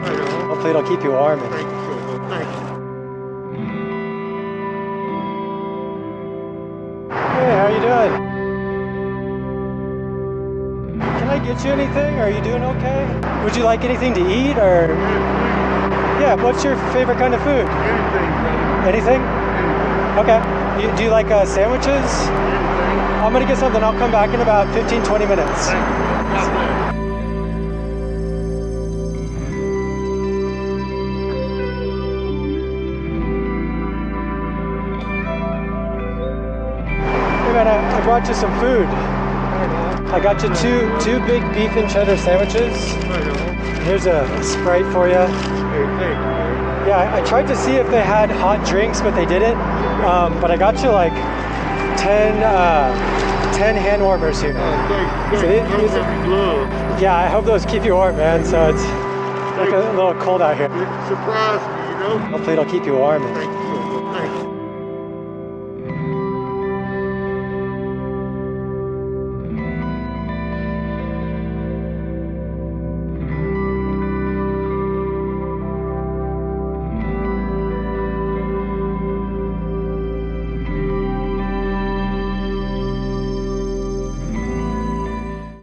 Right on. Hopefully it'll keep you warm. Thank you so much. Thank you. Hey, how you doing? Can I get you anything? Are you doing okay? Would you like anything to eat or? Yeah, what's your favorite kind of food? Anything, brother. Anything? Anything. Okay. Do you like sandwiches? Anything. I'm gonna get something. I'll come back in about 15-20 minutes. Thank you, brother. God bless. Hey man, I brought you some food. Right on. I got you two big beef and cheddar sandwiches. Right on. Here's a Sprite for you. Hey, thank you, man. Yeah, I tried to see if they had hot drinks, but they didn't. But I got you like 10 hand warmers here. Thank you. So Thank you. these Those are- are gloves. Yeah, I hope those keep you warm, man. So it's like a little cold out here. It surprised me, you know? Hopefully it'll keep you warm. Thank you.